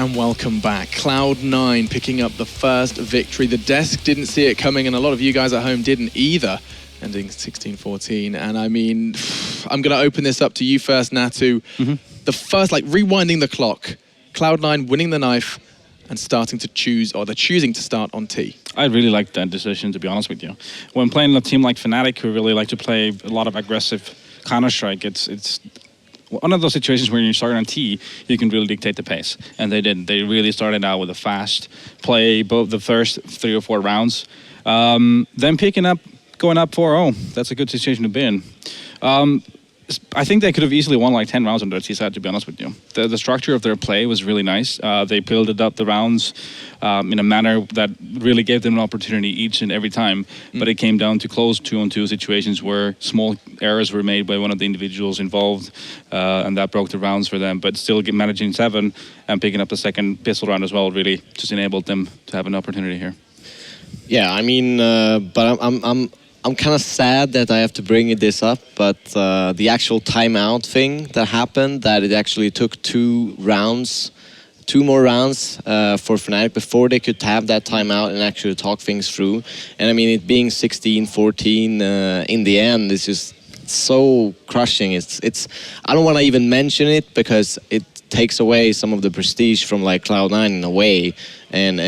And welcome back. Cloud9 picking up the first victory. The desk didn't see it coming, and a lot of you guys at home didn't either, ending 16-14. And I mean, I'm going to open this up to you first, Natu. The first, like, rewinding the clock, Cloud9 winning the knife and starting to choose, or they're choosing to start on T. I really like that decision, to be honest with you. When playing a team like Fnatic, who really like to play a lot of aggressive Counter-Strike, it's one of those situations where you start on T, you can really dictate the pace. And they did. They really started out with a fast play, both the first 3 or 4 rounds. Then picking up, going up 4-0, that's a good situation to be in. I think they could have easily won like 10 rounds on their T side, to be honest with you. The structure of their play was really nice. They built up the rounds in a manner that really gave them an opportunity each and every time. But it came down to close 2-on-2 situations where small errors were made by one of the individuals involved, and that broke the rounds for them. But still managing 7 and picking up the second pistol round as well really just enabled them to have an opportunity here. Yeah, I mean, but I'm kind of sad that I have to bring this up, but the actual timeout thing that happened, that it actually took 2 more rounds for Fnatic before they could have that timeout and actually talk things through. And I mean, it being 16-14 in the end is just so crushing. It's I don't want to even mention it because it takes away some of the prestige from like Cloud9 in a way, and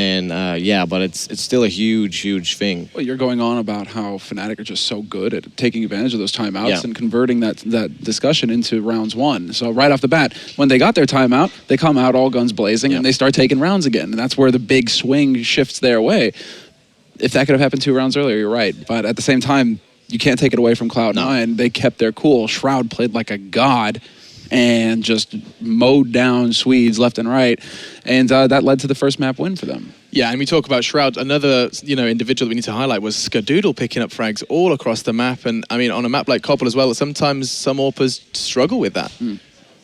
yeah, but it's still a huge thing. Well, you're going on about how Fnatic are just so good at taking advantage of those timeouts and converting that discussion into rounds 1. So right off the bat, when they got their timeout, they come out all guns blazing and they start taking rounds again, and that's where the big swing shifts their way. If that could have happened 2 rounds earlier, you're right, but at the same time, you can't take it away from Cloud9. No. They kept their cool. Shroud played like a god and just mowed down Swedes left and right, and that led to the first map win for them. Yeah, and we talk about Shroud. Another, individual that we need to highlight was Skadoodle picking up frags all across the map, and I mean, on a map like Koppel as well, sometimes some AWPers struggle with that.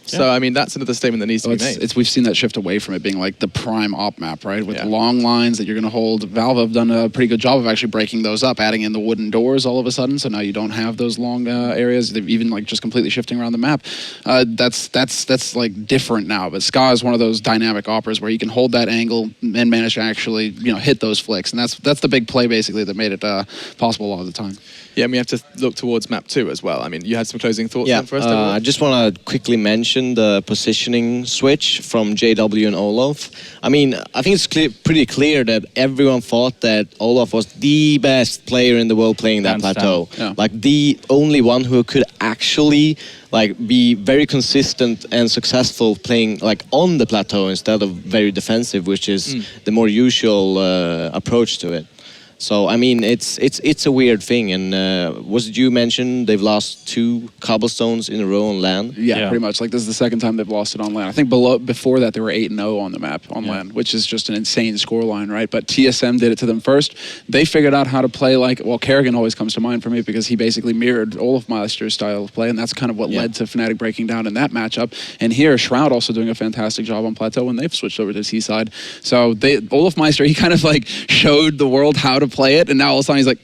So, I mean, that's another statement that needs to be made. We've seen that shift away from it being like the prime op map, right? With long lines that you're going to hold. Valve have done a pretty good job of actually breaking those up, adding in the wooden doors all of a sudden. So now you don't have those long areas. They've even like just completely shifting around the map. That's like different now. But SCII is one of those dynamic operas where you can hold that angle and manage to actually, hit those flicks. And that's the big play basically that made it possible a lot of the time. Yeah, and we have to look towards map 2 as well. I mean, you had some closing thoughts on first? I just want to quickly mention the positioning switch from JW and Olof. I mean, I think it's pretty clear that everyone thought that Olof was the best player in the world playing that plateau. Yeah. Like the only one who could actually be very consistent and successful playing like on the plateau instead of very defensive, which is the more usual approach to it. So I mean, it's a weird thing, and was it you mentioned they've lost 2 cobblestones in a row on LAN? Yeah, pretty much. Like this is the second time they've lost it on LAN. I think before that they were 8-0 on the map on LAN, which is just an insane scoreline, right? But TSM did it to them first. They figured out how to play Kerrigan always comes to mind for me because he basically mirrored Olaf Meister's style of play, and that's kind of what led to Fnatic breaking down in that matchup. And here, Shroud also doing a fantastic job on Plateau when they've switched over to T side. So Olaf Meister, he kind of like showed the world how to play it, and now all of a sudden he's like,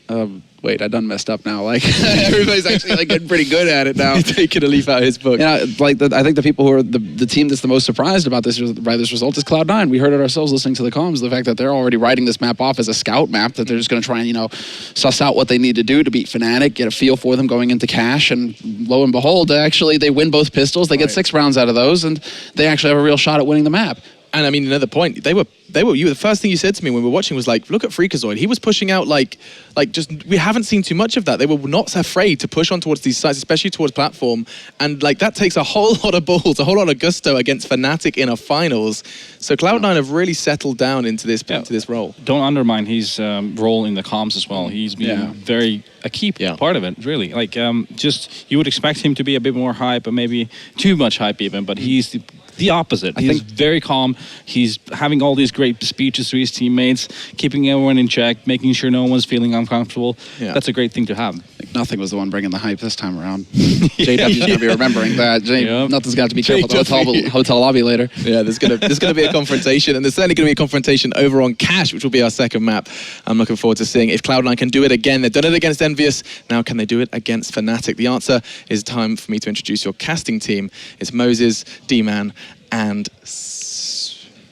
wait, I done messed up now. Like everybody's actually like getting pretty good at it now. He's taking a leaf out of his book. Yeah, I think the people who are the team that's the most surprised about this result is Cloud9. We heard it ourselves listening to the comms, the fact that they're already writing this map off as a scout map, that they're just going to try and, suss out what they need to do to beat Fnatic, get a feel for them going into cash, and lo and behold, actually they win both pistols. They get 6 rounds out of those, and they actually have a real shot at winning the map. And I mean, another point, the first thing you said to me when we were watching was like, look at Freakazoid. He was pushing out we haven't seen too much of that. They were not afraid to push on towards these sites, especially towards platform. And like that takes a whole lot of balls, a whole lot of gusto against Fnatic in a finals. So Cloud9 have really settled down into this role. Don't undermine his role in the comms as well. He's been a key part of it, really. Like, just, you would expect him to be a bit more hype, or maybe too much hype even, but he's the opposite. He's very calm. He's having all these great speeches to his teammates, keeping everyone in check, making sure no one's feeling uncomfortable. Yeah. That's a great thing to have. Nothing was the one bringing the hype this time around. JW's going to be remembering that. Nothing's got to be careful at the hotel lobby later. Yeah, there's going to be a confrontation, and there's certainly going to be a confrontation over on Cash, which will be our second map. I'm looking forward to seeing if Cloud9 can do it again. They've done it against Envious. Now can they do it against Fnatic? The answer is time for me to introduce your casting team. It's Moses, D-Man, and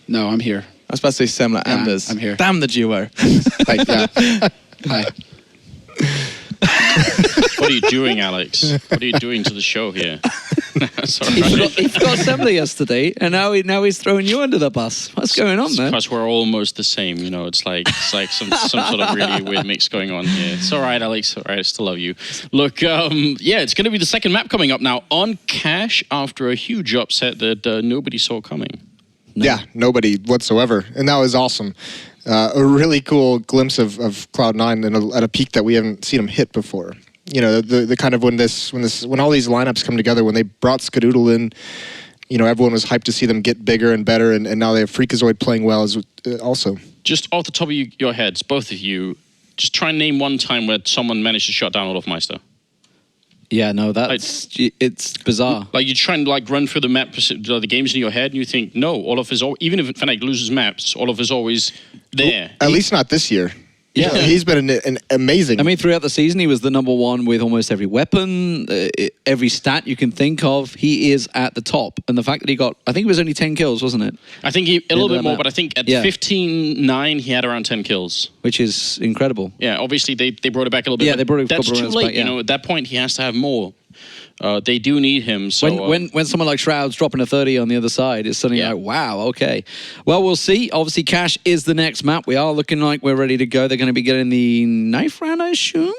No, I'm here. I was about to say Semler, Yeah, Anders. I'm here. Damn the duo. Hi. What are you doing, Alex? What are you doing to the show here? Sorry. He forgot Semler yesterday, and now he's throwing you under the bus. What's going on, man? Because we're almost the same, you know. It's like some sort of really weird mix going on here. It's all right, Alex. All right, I still love you. Look, yeah, it's going to be the second map coming up now on Cash after a huge upset that nobody saw coming. Yeah, nobody whatsoever, and that was awesome. A really cool glimpse of Cloud9 at a peak that we haven't seen them hit before. You know, the kind of when all these lineups come together, when they brought Skadoodle in, you know, everyone was hyped to see them get bigger and better, and now they have Freakazoid playing well as also. Just off the top of your heads, both of you, just try and name one time where someone managed to shut down Olofmeister. Yeah, no, it's bizarre. Like you try and like run through the map, the games in your head, and you think, no, Olof is even if Fnatic loses maps, Olof is always there. At least not this year. Yeah, he's been an amazing. I mean, throughout the season, he was the #1 with almost every weapon, every stat you can think of. He is at the top, and the fact that he got, I think it was only 10 kills, wasn't it? I think a little bit more, but I think at 15-9 he had around 10 kills, which is incredible. Yeah, obviously they brought it back a little bit. Yeah, they brought it. That's too late. Back, yeah. You know, at that point he has to have more. They do need him. So when someone like Shroud's dropping a 30 on the other side, it's suddenly like, wow, okay. Well, we'll see. Obviously, Cash is the next map. We are looking like we're ready to go. They're going to be getting the knife round, I assume.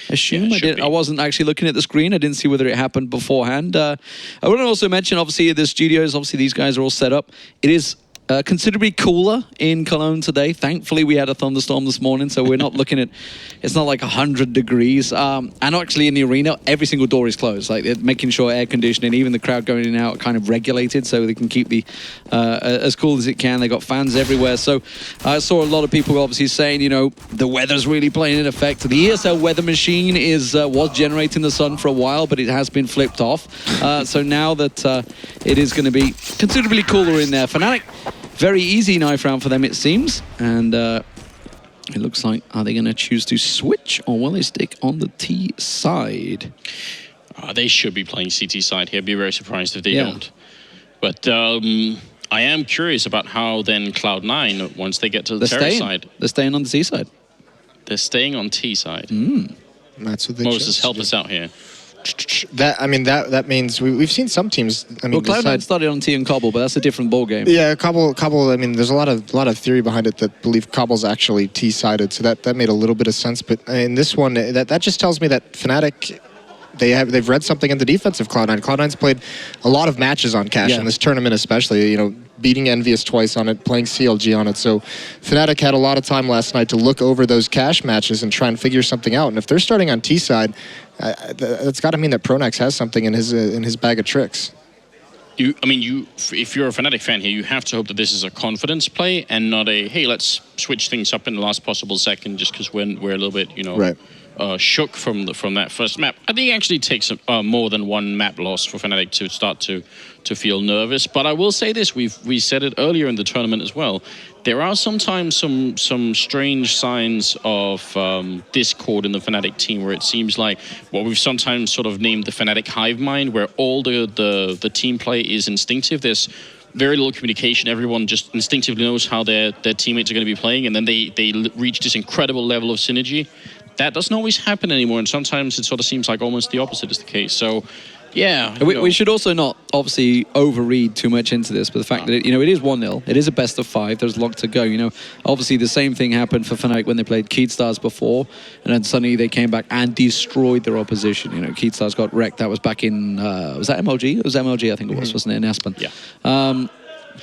I wasn't actually looking at the screen. I didn't see whether it happened beforehand. I want to also mention, obviously, the studios. Obviously, these guys are all set up. It is considerably cooler in Cologne today. Thankfully, we had a thunderstorm this morning, so we're not looking at, it's not like 100 degrees. And actually in the arena, every single door is closed, like making sure air conditioning, even the crowd going in and out, are kind of regulated so they can keep the as cool as it can. They got fans everywhere. So I saw a lot of people obviously saying, you know, the weather's really playing in effect. The ESL weather machine was generating the sun for a while, but it has been flipped off. So now that it is going to be considerably cooler in there. Fnatic, very easy knife round for them, it seems. And it looks like, are they going to choose to switch, or will they stick on the T side? They should be playing CT side here. Be very surprised if they don't. But I am curious about how then Cloud9, once they get to the terrace side. They're staying on the T side. They're staying on T side. That's what they Moses, help us out here. That means we've seen some teams. I mean, well, Cloud9 started on T and Cobble, but that's a different ball game. Yeah, Cobble. I mean, there's a lot of theory behind it that believe Cobble's actually T-sided, so that made a little bit of sense. But in this one, that just tells me that Fnatic, they've read something in the defense of Cloud9. Cloud9's played a lot of matches on Cash in this tournament, especially. You know, beating Envious twice on it, playing CLG on it. So Fnatic had a lot of time last night to look over those Cash matches and try and figure something out. And if they're starting on T side, that's got to mean that Pronax has something in his bag of tricks. If you're a Fnatic fan here, you have to hope that this is a confidence play and not a, hey, let's switch things up in the last possible second just because we're a little bit, you know, shook from that first map. I think it actually takes more than one map loss for Fnatic to start to feel nervous. But I will say this: we said it earlier in the tournament as well. There are sometimes some strange signs of discord in the Fnatic team, where it seems like what we've sometimes sort of named the Fnatic hive mind, where all the team play is instinctive. There's very little communication. Everyone just instinctively knows how their teammates are going to be playing, and then they reach this incredible level of synergy. That doesn't always happen anymore, and sometimes it sort of seems like almost the opposite is the case. So, yeah. We should also not, obviously, overread too much into this, but the fact that, it is 1-0. It is a best of 5. There's a lot to go, you know. Obviously, the same thing happened for Fnatic when they played Keydstars before, and then suddenly they came back and destroyed their opposition. You know, Keydstars got wrecked. That was back in, was that MLG? It was MLG, I think it was, wasn't it, in Aspen? Yeah.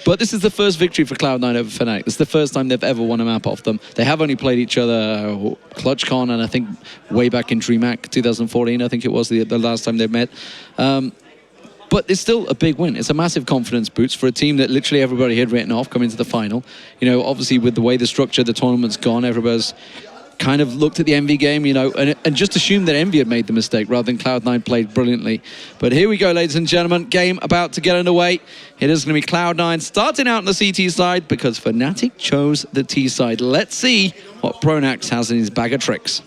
But this is the first victory for Cloud9 over Fnatic. It's the first time they've ever won a map off them. They have only played each other ClutchCon, and I think way back in DreamHack 2014, I think it was the last time they met. But it's still a big win. It's a massive confidence boost for a team that literally everybody had written off coming to the final. You know, obviously with the way the structure of the tournament's gone, everybody's kind of looked at the Envy game, you know, and just assumed that Envy had made the mistake rather than Cloud9 played brilliantly. But here we go, ladies and gentlemen. Game about to get underway. It is going to be Cloud9 starting out on the CT side because Fnatic chose the T side. Let's see what Pronax has in his bag of tricks.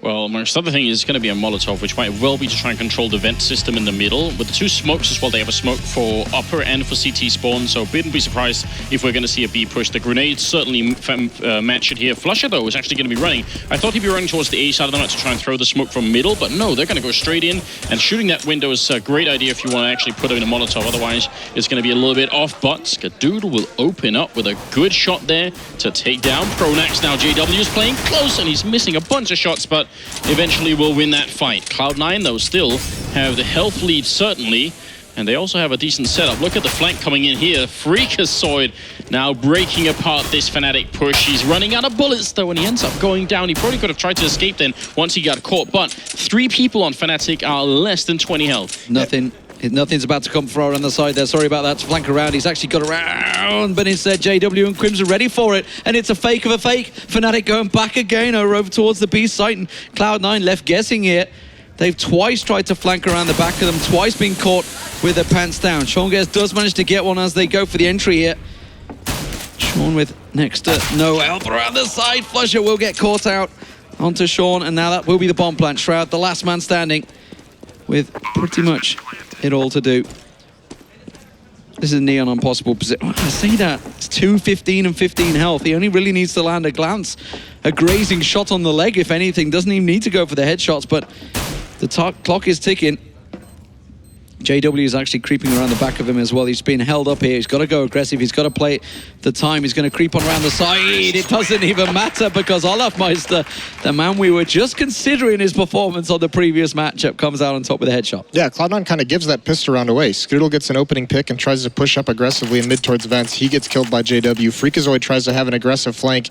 Well, amongst other things, it's going to be a Molotov, which might well be to try and control the vent system in the middle. With the 2 smokes as well, they have a smoke for upper and for CT spawn, so wouldn't be surprised if we're going to see a B push. The grenades certainly match it here. Flusher, though, is actually going to be running. I thought he'd be running towards the A side of the map to try and throw the smoke from middle, but no, they're going to go straight in, and shooting that window is a great idea if you want to actually put it in a Molotov. Otherwise, it's going to be a little bit off, but SCII will open up with a good shot there to take down Pronax. Now, JW is playing close, and he's missing a bunch of shots, but eventually will win that fight. Cloud9, though, still have the health lead, certainly, and they also have a decent setup. Look at the flank coming in here. Freakazoid now breaking apart this Fnatic push. He's running out of bullets, though, and he ends up going down. He probably could have tried to escape then once he got caught, but 3 people on Fnatic are less than 20 health. Nothing's about to come through on the side there. Sorry about that. To flank around. He's actually got around, but instead JW and Crims are ready for it. And it's a fake of a fake. Fnatic going back again over towards the B site. And Cloud9 left guessing here. They've twice tried to flank around the back of them. Twice been caught with their pants down. Sean Guess does manage to get one as they go for the entry here. Sean with next to no help around the side. Flusher will get caught out onto Sean. And now that will be the bomb plant. Shroud, the last man standing, with pretty much it all to do. This is Neon on possible position. I say that. It's 2, 15, and 15 health. He only really needs to land a glance. A grazing shot on the leg, if anything. Doesn't even need to go for the headshots, but the clock is ticking. JW is actually creeping around the back of him as well. He's being held up here. He's got to go aggressive. He's got to play the time. He's going to creep on around the side. It doesn't even matter because Olafmeister, the man we were just considering his performance on the previous matchup, comes out on top with a headshot. Yeah, Cloud9 kind of gives that pistol round away. SCII gets an opening pick and tries to push up aggressively in mid towards vents. He gets killed by JW. Freakazoid tries to have an aggressive flank,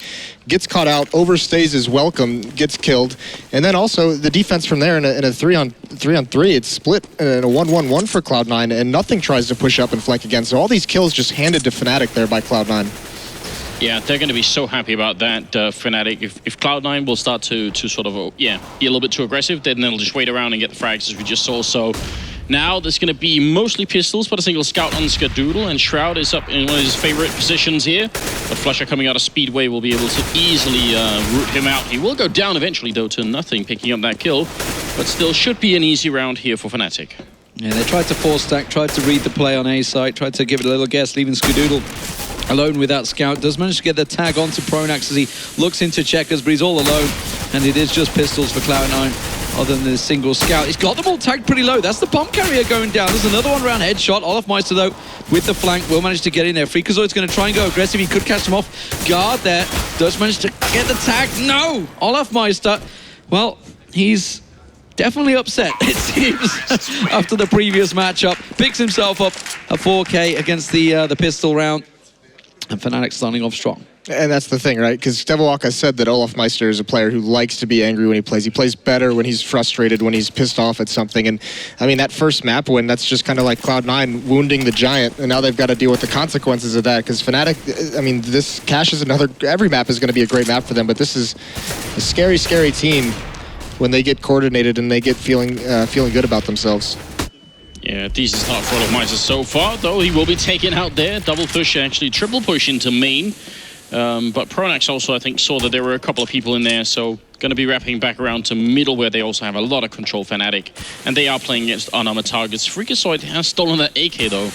gets caught out, overstays his welcome, gets killed. And then also the defense from there in a 3-on-3, it's split in a 1-1-1 for Cloud9, and nothing tries to push up and flank again. So all these kills just handed to Fnatic there by Cloud9. Yeah, they're going to be so happy about that, Fnatic. If Cloud9 will start to sort of, be a little bit too aggressive, then they'll just wait around and get the frags, as we just saw. So now there's going to be mostly pistols, but a single scout on SCII, and Shroud is up in one of his favorite positions here. But Flusher coming out of Speedway will be able to easily root him out. He will go down eventually, though, to nothing, picking up that kill. But still should be an easy round here for Fnatic. Yeah, they tried to force stack, tried to read the play on A site, tried to give it a little guess, leaving SCII alone with that scout. Does manage to get the tag onto Pronax as he looks into checkers, but he's all alone, and it is just pistols for Cloud9 other than the single scout. He's got them all tagged pretty low. That's the bomb carrier going down. There's another one around headshot. Olafmeister, though, with the flank, will manage to get in there. Freakazoid's going to try and go aggressive. He could catch him off guard there. Does manage to get the tag. No! Olafmeister, well, he's definitely upset, it seems, after the previous matchup. Picks himself up a 4K against the pistol round. And Fnatic starting off strong. And that's the thing, right? Because Devilwalk said that Olafmeister is a player who likes to be angry when he plays. He plays better when he's frustrated, when he's pissed off at something. And, I mean, that first map win, that's just kind of like Cloud9 wounding the Giant, and now they've got to deal with the consequences of that. Because Fnatic, I mean, this Cash is another... Every map is going to be a great map for them, but this is a scary, scary team when they get coordinated and they get feeling good about themselves. Yeah, decent start for Olafmeister so far, though he will be taken out there. Double push, actually triple push into main. But Pronax also, I think, saw that there were a couple of people in there, so going to be wrapping back around to middle, where they also have a lot of control, Fnatic. And they are playing against unarmored targets. Freakazoid has stolen that AK, though.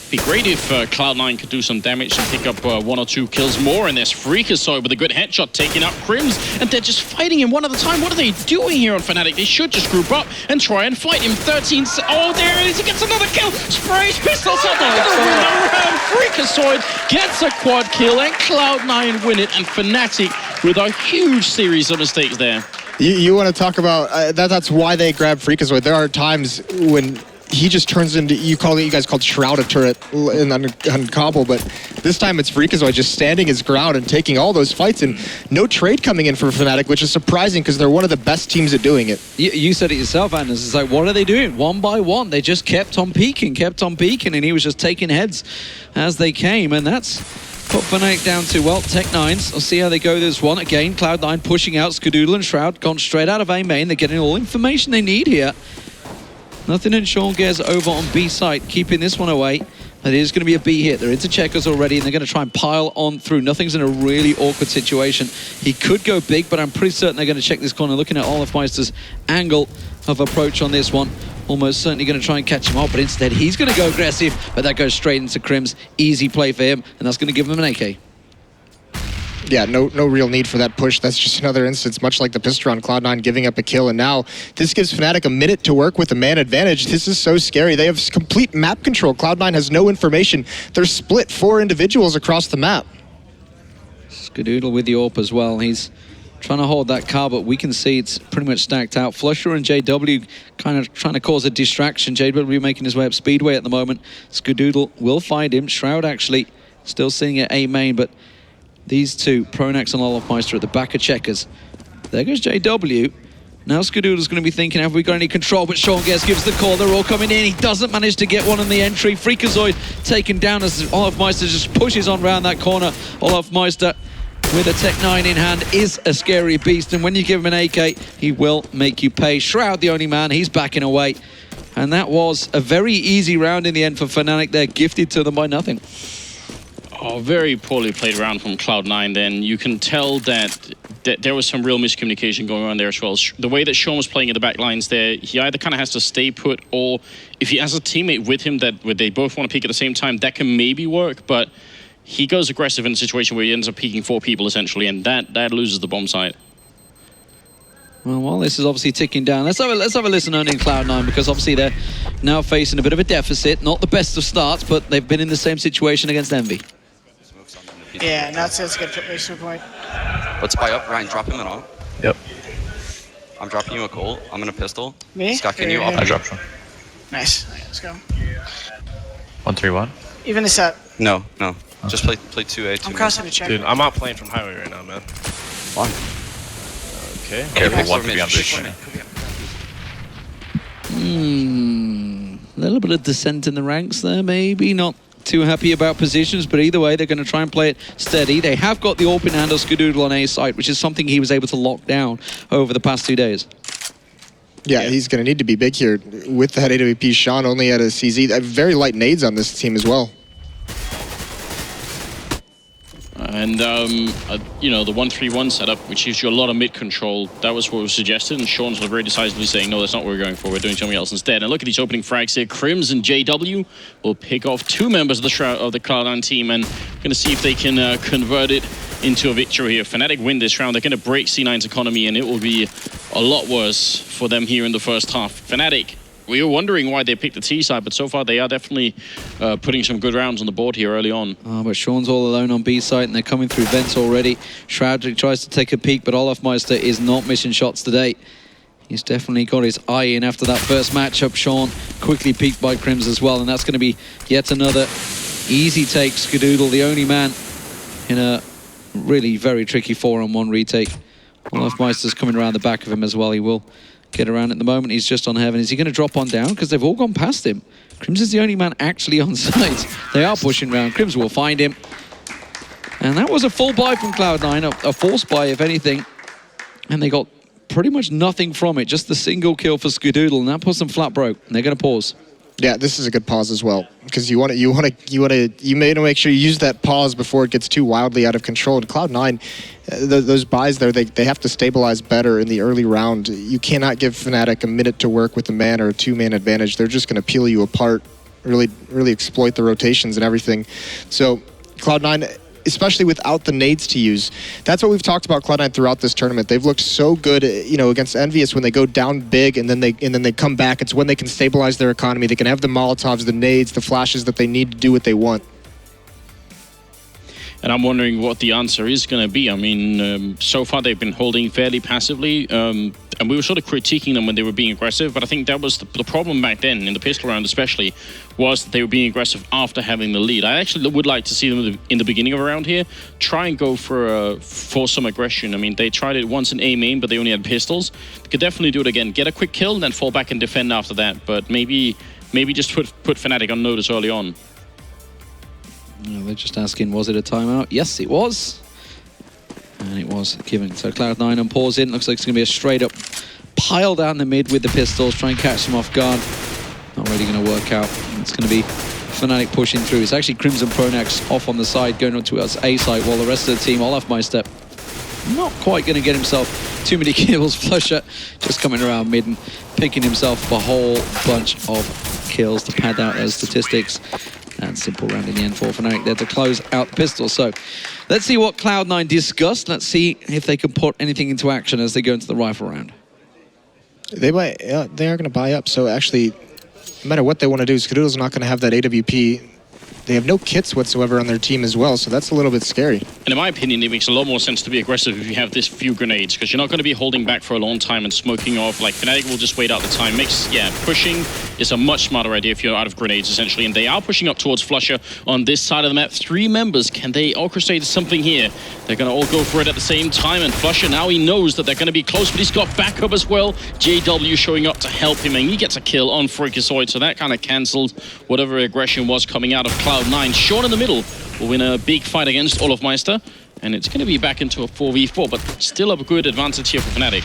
Be great if Cloud9 could do some damage and pick up 1 or 2 kills more. And there's Freakazoid with a good headshot taking out Crims, and they're just fighting him one at a time. What are they doing here on Fnatic? They should just group up and try and fight him. 13. Oh, there it is. He gets another kill. Sprays pistols at the end of the round. Freakazoid gets a quad kill, and Cloud9 win it. And Fnatic with a huge series of mistakes there. You want to talk about that's why they grab Freakazoid. There are times when he just turns into, you guys called Shroud a turret on Cobble, but this time it's Freakazoid just standing his ground and taking all those fights, and no trade coming in for Fnatic, which is surprising because they're one of the best teams at doing it. You said it yourself, Anders. It's like, what are they doing? One by one. They just kept on peaking, and he was just taking heads as they came, and that's put Fnatic down to, well, Tech9s. I'll see how they go this one. Again, Cloud9 pushing out SCII and Shroud, gone straight out of A main. They're getting all information they need here. Nothing in Sean Gers over on B site, keeping this one away. It is going to be a B hit. They're into checkers already, and they're going to try and pile on through. Nothing's in a really awkward situation. He could go big, but I'm pretty certain they're going to check this corner. Looking at Olafmeister's angle of approach on this one, almost certainly going to try and catch him off, but instead he's going to go aggressive, but that goes straight into Crims. Easy play for him, and that's going to give him an AK. Yeah, no real need for that push. That's just another instance, much like the pistol on Cloud9 giving up a kill. And now this gives Fnatic a minute to work with the man advantage. This is so scary. They have complete map control. Cloud9 has no information. They're split 4 individuals across the map. Skadoodle with the AWP as well. He's trying to hold that car, but we can see it's pretty much stacked out. Flusher and JW kind of trying to cause a distraction. JW making his way up Speedway at the moment. Skadoodle will find him. Shroud actually still sitting at A main, but these two, Pronax and Olafmeister at the back of checkers. There goes JW. Now Skadoodle's going to be thinking, have we got any control? But Sean Guest gives the call. They're all coming in. He doesn't manage to get one on the entry. Freakazoid taken down as Olafmeister just pushes on round that corner. Olafmeister with a Tech 9 in hand is a scary beast. And when you give him an AK, he will make you pay. Shroud, the only man, he's backing away. And that was a very easy round in the end for Fnatic. They're gifted to them by nothing. Oh, very poorly played round from Cloud9 then. You can tell that there was some real miscommunication going on there as well. The way that Sean was playing in the back lines there, he either kind of has to stay put, or if he has a teammate with him that where they both want to peek at the same time, that can maybe work, but he goes aggressive in a situation where he ends up peeking 4 people essentially, and that loses the bomb site. Well, while this is obviously ticking down, let's have a listen on in Cloud9, because obviously they're now facing a bit of a deficit. Not the best of starts, but they've been in the same situation against Envy. Yeah, that's a good place point. Let's buy up, Ryan. Drop him in all. Yep. I'm dropping you a Colt. I'm in a pistol. Me? Scott, can you? I dropped one. Nice. All right, let's go. 1-3-1. Even the set. No. Just play 2A. I'm crossing the check. Dude, I'm out playing from highway right now, man. Fine. Okay. Careful, one to be on bridge. A little bit of descent in the ranks there, maybe. Not too happy about positions, but either way, they're going to try and play it steady. They have got the open hand of Skadoodle on A site, which is something he was able to lock down over the past 2 days. Yeah, he's going to need to be big here. With that AWP, Sean only had a CZ. Very light nades on this team as well. And, you know, the 1-3-1 setup, which gives you a lot of mid control, that was what was suggested, and Sean's very decisively saying, no, that's not what we're going for, we're doing something else instead. And look at these opening frags here. Crims and JW will pick off 2 members of the Cloud9 team, and going to see if they can convert it into a victory here. Fnatic win this round, they're going to break C9's economy, and it will be a lot worse for them here in the first half. Fnatic, we were wondering why they picked the T side, but so far they are definitely putting some good rounds on the board here early on. But Sean's all alone on B side, and they're coming through vents already. Shroud tries to take a peek, but Olafmeister is not missing shots today. He's definitely got his eye in after that first matchup. Sean quickly peeked by Crims as well, and that's going to be yet another easy take. Skadoodle, the only man in a really very tricky 4-on-1 retake. Olafmeister's coming around the back of him as well. He will get around at the moment. He's just on heaven. Is he going to drop on down? Because they've all gone past him. Crims is the only man actually on site. They are pushing around. Crims will find him. And that was a full buy from Cloud9, a forced buy if anything. And they got pretty much nothing from it. Just the single kill for Skadoodle, and that puts them flat broke. And they're going to pause. Yeah, this is a good pause as well, because you may want to make sure you use that pause before it gets too wildly out of control. And Cloud9, those buys there, they have to stabilize better in the early round. You cannot give Fnatic a minute to work with a man or a 2-man advantage. They're just going to peel you apart, really exploit the rotations and everything. So Cloud9, especially without the nades to use. That's what we've talked about Cloud9 throughout this tournament. They've looked so good, you know, against Envious when they go down big and then they come back. It's when they can stabilize their economy. They can have the Molotovs, the nades, the flashes that they need to do what they want. And I'm wondering what the answer is going to be. I mean, so far they've been holding fairly passively, and we were sort of critiquing them when they were being aggressive, but I think that was the problem back then, in the pistol round especially, was that they were being aggressive after having the lead. I actually would like to see them in the beginning of a round here try and go for some aggression. I mean, they tried it once in A main, but they only had pistols. They could definitely do it again. Get a quick kill, and then fall back and defend after that, but maybe just put Fnatic on notice early on. They're just asking, was it a timeout? Yes, it was. And it was given. So Cloud9 on pause in. Looks like it's going to be a straight up pile down the mid with the pistols. Try and catch them off guard. Not really going to work out. It's going to be Fnatic pushing through. It's actually Crimson Pronax off on the side, going on to us A side, while the rest of the team, Olafmeister, not quite going to get himself too many kills. Flusher just coming around mid and picking himself a whole bunch of kills to pad out those statistics. And simple round in the end for Fnatic there to close out the pistol. So let's see what Cloud9 discussed. Let's see if they can put anything into action as they go into the rifle round. They might, they are going to buy up. So actually, no matter what they want to do, Skadoodle's not going to have that AWP. They have no kits whatsoever on their team as well, so that's a little bit scary. And in my opinion, it makes a lot more sense to be aggressive if you have this few grenades, because you're not going to be holding back for a long time and smoking off. Like, Fnatic will just wait out the time. Pushing is a much smarter idea if you're out of grenades, essentially. And they are pushing up towards Flusher on this side of the map. 3 members. Can they orchestrate something here? They're going to all go for it at the same time. And Flusher, now he knows that they're going to be close, but he's got backup as well. JW showing up to help him, and he gets a kill on Freakazoid. So that kind of cancelled whatever aggression was coming out of Cloud9. Sean in the middle will win a big fight against Olafmeister, and it's going to be back into a 4v4, but still a good advantage here for Fnatic.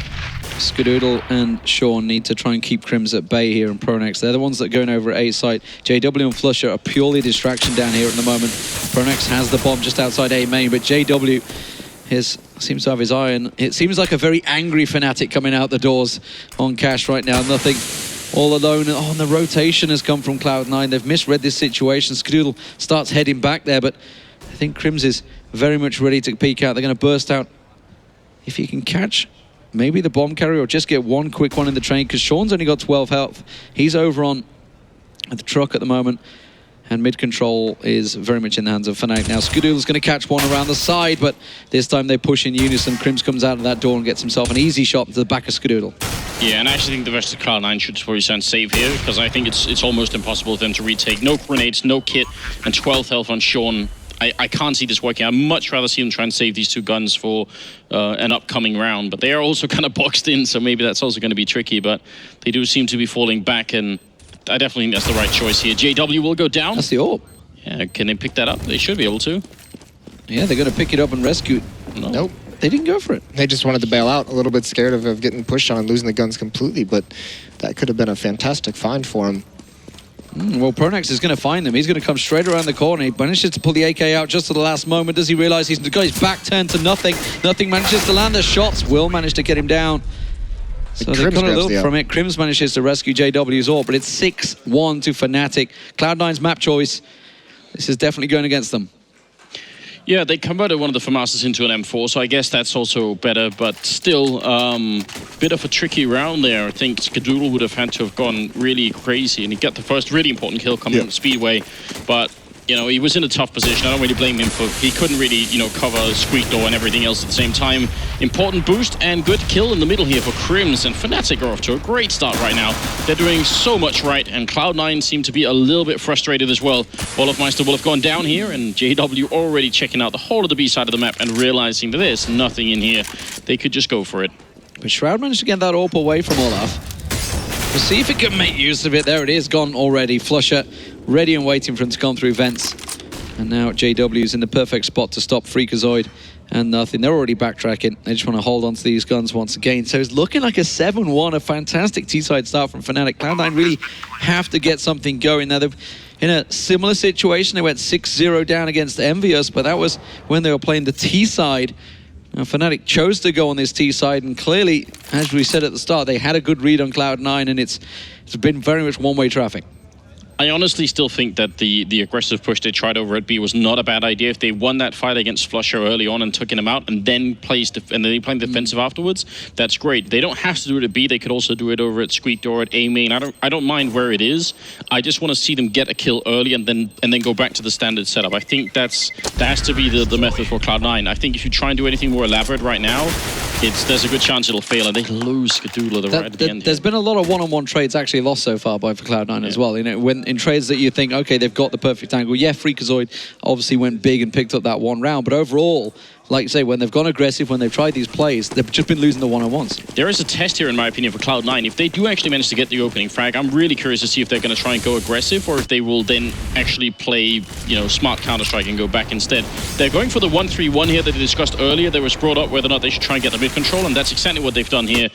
Skadoodle and Sean need to try and keep Crims at bay here in Pronax. They're the ones that are going over at A site. JW and Flusher are purely a distraction down here at the moment. Pronax has the bomb just outside A main, but JW seems to have his eye on. It seems like a very angry Fnatic coming out the doors on Cash right now. Nothing. All alone. Oh, and the rotation has come from Cloud9. They've misread this situation. Skadoodle starts heading back there, but I think Crims is very much ready to peek out. They're going to burst out. If he can catch maybe the bomb carrier or just get one quick one in the train, because Sean's only got 12 health. He's over on the truck at the moment, and mid control is very much in the hands of Fnatic. Now Skadoodle's going to catch one around the side, but this time they push in unison. Crims comes out of that door and gets himself an easy shot to the back of Skadoodle. Yeah, and I actually think the rest of Cloud9 should probably stand safe here, because I think it's almost impossible for them to retake. No grenades, no kit, and 12 health on Sean. I can't see this working. I'd much rather see them try and save these 2 guns for an upcoming round, but they are also kind of boxed in, so maybe that's also going to be tricky, but they do seem to be falling back, and I definitely think that's the right choice here. JW will go down. That's the orb. Yeah, can they pick that up? They should be able to. Yeah, they're going to pick it up and rescue it. No. Nope. They didn't go for it. They just wanted to bail out, a little bit scared of getting pushed on and losing the guns completely, but that could have been a fantastic find for him. Well, Pronax is going to find them. He's going to come straight around the corner. He manages to pull the AK out just at the last moment. Does he realize he's got his back turned to nothing? Nothing manages to land the shots. Will manage to get him down. So they got a little from it. Crims manages to rescue JW's orb, but it's 6-1 to Fnatic. Cloud9's map choice. This is definitely going against them. Yeah, they converted one of the FAMASas into an M4, so I guess that's also better, but still, bit of a tricky round there. I think Skadoodle would have had to have gone really crazy, and he got the first really important kill coming from Speedway, but you know, he was in a tough position. I don't really blame him for, he couldn't really, you know, cover Squeak Door and everything else at the same time. Important boost and good kill in the middle here for Crims, and Fnatic are off to a great start right now. They're doing so much right, and Cloud9 seem to be a little bit frustrated as well. Olafmeister will have gone down here, and JW already checking out the whole of the B side of the map and realizing that there's nothing in here. They could just go for it. But Shroud managed to get that AWP away from Olaf. We'll see if he can make use of it. There it is, gone already. Flusher ready and waiting for him to come through vents. And now JW's in the perfect spot to stop Freakazoid and nothing. They're already backtracking. They just want to hold on to these guns once again. So it's looking like a 7-1, a fantastic T-side start from Fnatic. Cloud9 really have to get something going. Now, they're in a similar situation. They went 6-0 down against Envious, but that was when they were playing the T-side. Now, Fnatic chose to go on this T side, and clearly, as we said at the start, they had a good read on Cloud9, and it's been very much one-way traffic. I honestly still think that the aggressive push they tried over at B was not a bad idea. If they won that fight against Flusher early on and took him out, and then played defensive afterwards, that's great. They don't have to do it at B. They could also do it over at Squeak Door, at A main. I don't mind where it is. I just want to see them get a kill early and then go back to the standard setup. I think that has to be the method for Cloud9. I think if you try and do anything more elaborate right now, there's a good chance it'll fail, and they lose Skadoodle right at the end. There's been a lot of one-on-one trades actually lost so far for Cloud9 as well. You know, when in trades that you think, okay, they've got the perfect angle. Yeah, Freakazoid obviously went big and picked up that one round, but overall, like you say, when they've gone aggressive, when they've tried these plays, they've just been losing the one-on-ones. There is a test here, in my opinion, for Cloud9. If they do actually manage to get the opening frag, I'm really curious to see if they're going to try and go aggressive, or if they will then actually play, you know, smart Counter-Strike and go back instead. They're going for the 1-3-1 here that they discussed earlier. There was brought up whether or not they should try and get the mid control, and that's exactly what they've done here.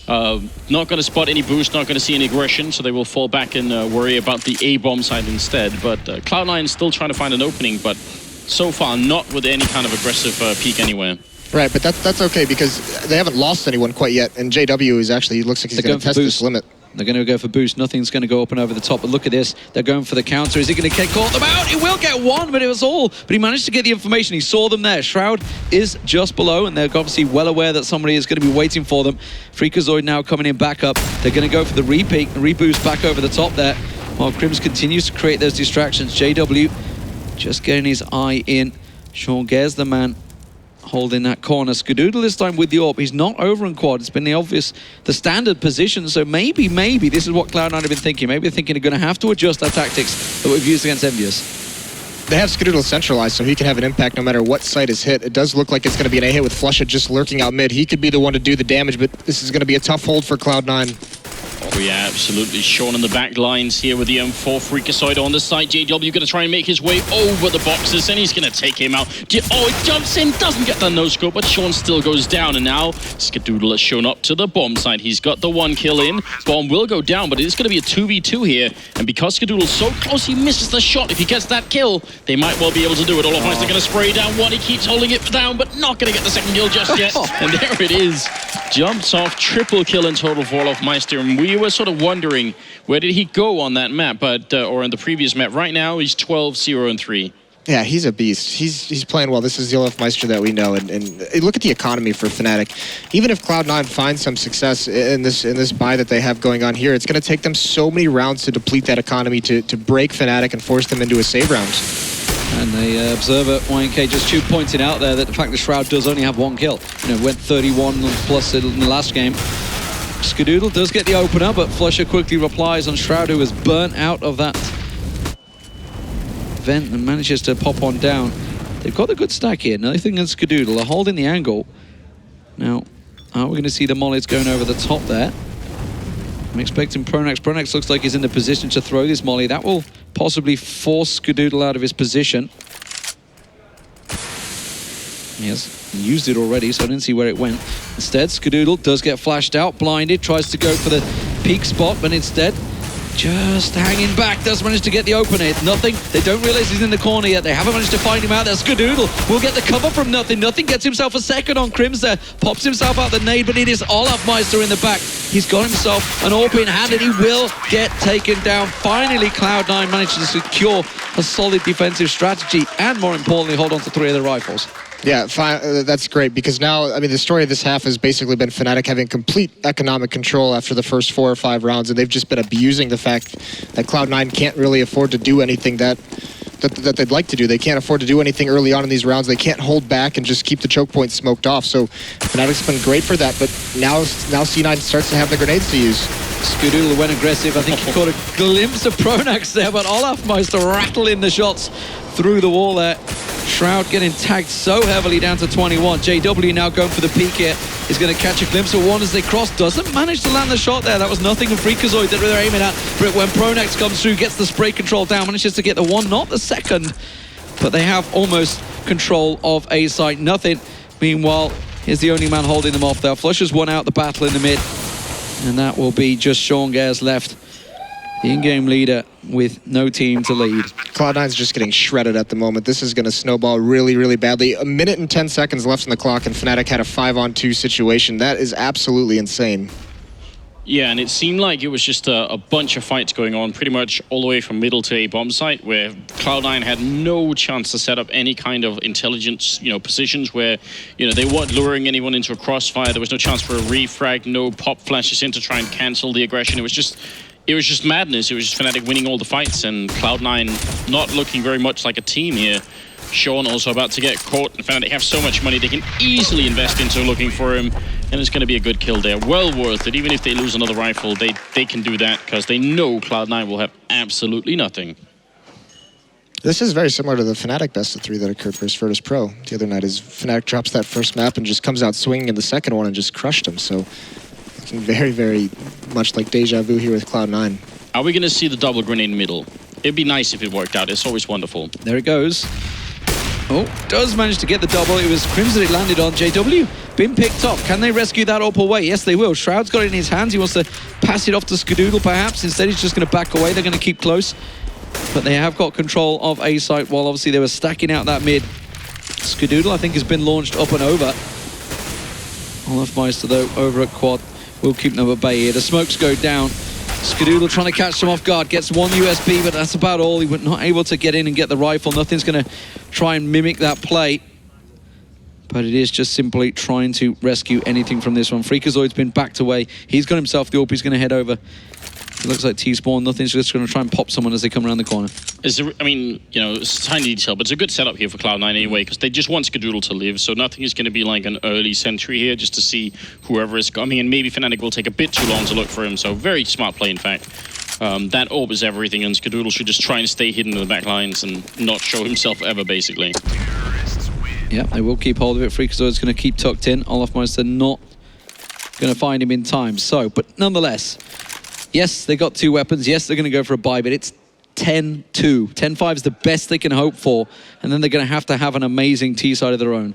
Not going to spot any boost, not going to see any aggression, so they will fall back and worry about the A-bomb side instead. But Cloud9 is still trying to find an opening, but so far not with any kind of aggressive peek anywhere. Right, but that's okay because they haven't lost anyone quite yet, and JW is actually, looks like he's going to test this limit. They're going to go for boost. Nothing's going to go up and over the top. But look at this. They're going for the counter. Is he going to caught them out? He will get one, but it was all. But he managed to get the information. He saw them there. Shroud is just below, and they're obviously well aware that somebody is going to be waiting for them. Freakazoid now coming in back up. They're going to go for the re-peak, reboost back over the top there. While Crims continues to create those distractions. JW just getting his eye in. Sean Gare's the man holding that corner. Skadoodle this time with the AWP. He's not over in quad. It's been the standard position. So maybe this is what Cloud9 have been thinking. Maybe they're thinking they're going to have to adjust their tactics that we've used against Envious. They have Skadoodle centralized, so he can have an impact no matter what site is hit. It does look like it's going to be an A-hit with Flusha just lurking out mid. He could be the one to do the damage, but this is going to be a tough hold for Cloud9. Oh yeah, absolutely. Sean in the back lines here with the M4 Freakazoid on the side. JW going to try and make his way over the boxes, and he's going to take him out. Oh, it jumps in, doesn't get the no-scope, but Sean still goes down, and now Skadoodle has shown up to the bomb side. He's got the one kill in. Bomb will go down, but it's going to be a 2v2 here, and because Skadoodle's so close, he misses the shot. If he gets that kill, they might well be able to do it. Olofmeister going to spray down one. He keeps holding it down, but not going to get the second kill just yet. And there it is. Jumps off, triple kill in total for Olofmeister, and we were sort of wondering where did he go on that map, but or in the previous map. Right now, he's 12-0-3. Yeah, he's a beast. He's playing well. This is the Olofmeister that we know, and look at the economy for Fnatic. Even if Cloud9 finds some success in this buy that they have going on here, it's going to take them so many rounds to deplete that economy to break Fnatic and force them into a save round. And the observer, YNK, just pointing out there that the fact that Shroud does only have one kill. You know, went 31 plus in the last game. Skadoodle does get the opener, but Flusha quickly replies on Shroud, who was burnt out of that vent and manages to pop on down. They've got a good stack here. Nothing against Skadoodle. They're holding the angle. Now, are we going to see the mollies going over the top there? I'm expecting Pronax. Pronax looks like he's in the position to throw this molly. That will possibly force Skadoodle out of his position. He has used it already, so I didn't see where it went. Instead, Skadoodle does get flashed out, blinded, tries to go for the peak spot, but instead, just hanging back, does manage to get the opener. It's Nothing. They don't realize he's in the corner yet. They haven't managed to find him out there. Skadoodle will get the cover from Nothing. Nothing gets himself a second on Crims there. Pops himself out the nade, but it is Olofmeister in the back. He's got himself an AWP in hand, and he will get taken down. Finally, Cloud9 managed to secure a solid defensive strategy, and more importantly, hold on to 3 of the rifles. Yeah, that's great, because now, I mean, the story of this half has basically been Fnatic having complete economic control after the first 4 or 5 rounds, and they've just been abusing the fact that Cloud9 can't really afford to do anything that they'd like to do. They can't afford to do anything early on in these rounds. They can't hold back and just keep the choke points smoked off. So Fnatic's been great for that, but now C9 starts to have the grenades to use. Skadoodle went aggressive. I think he caught a glimpse of Pronax there, but Olofmeister rattling the shots through the wall there. Shroud getting tagged so heavily down to 21. JW now going for the peek here. He's going to catch a glimpse of one as they cross. Doesn't manage to land the shot there. That was Nothing and Freakazoid that they're aiming at. But when Pronax comes through, gets the spray control down, manages to get the one, not the second. But they have almost control of A site. Nothing, meanwhile, is the only man holding them off there. Flusha's won out the battle in the mid. And that will be just Sean Gares left, the in-game leader with no team to lead. Cloud9's just getting shredded at the moment. This is going to snowball really, really badly. 1 minute and 10 seconds left on the clock, and Fnatic had a 5-on-2 situation. That is absolutely insane. Yeah, and it seemed like it was just a bunch of fights going on pretty much all the way from middle to A bomb site, where Cloud9 had no chance to set up any kind of intelligence, positions where, they weren't luring anyone into a crossfire. There was no chance for a refrag, no pop flashes in to try and cancel the aggression. It was just madness. It was just Fnatic winning all the fights, and Cloud9 not looking very much like a team here. Sean also about to get caught, and Fnatic have so much money they can easily invest into looking for him, and it's going to be a good kill there. Well worth it. Even if they lose another rifle, they can do that because they know Cloud9 will have absolutely nothing. This is very similar to the Fnatic best of 3 that occurred versus Virtus Pro the other night, as Fnatic drops that first map and just comes out swinging in the second one and just crushed them. So looking very, very much like deja vu here with Cloud9. Are we going to see the double grenade middle? It'd be nice if it worked out. It's always wonderful. There it goes. Oh, does manage to get the double. It was Crimson it landed on. JW been picked up. Can they rescue that up away? Yes, they will. Shroud's got it in his hands. He wants to pass it off to Skadoodle, perhaps. Instead, he's just going to back away. They're going to keep close. But they have got control of A site while obviously they were stacking out that mid. Skadoodle, I think, has been launched up and over. Olafmeister, though, over at quad. Will keep them at bay here. The smokes go down. Skadoodle trying to catch them off guard. Gets one USB, but that's about all. He was not able to get in and get the rifle. Nothing's going to try and mimic that play. But it is just simply trying to rescue anything from this one. Freakazoid's been backed away. He's got himself the AWP. He's going to head over. It looks like T-Spawn. Nothing's just going to try and pop someone as they come around the corner. I mean, you know, it's a tiny detail, but it's a good setup here for Cloud9 anyway, because they just want Skadoodle to live, so nothing is going to be like an early sentry here, just to see whoever is coming, and maybe Fnatic will take a bit too long to look for him, so very smart play, in fact. That AWP is everything, and Skadoodle should just try and stay hidden in the back lines and not show himself ever, basically. Yeah, they will keep hold of it. Freakazoid's going to keep tucked in. Olafmeister not going to find him in time. So, but nonetheless, yes, they got 2 weapons. Yes, they're going to go for a buy, but it's 10-2. 10-5 is the best they can hope for. And then they're going to have an amazing T side of their own.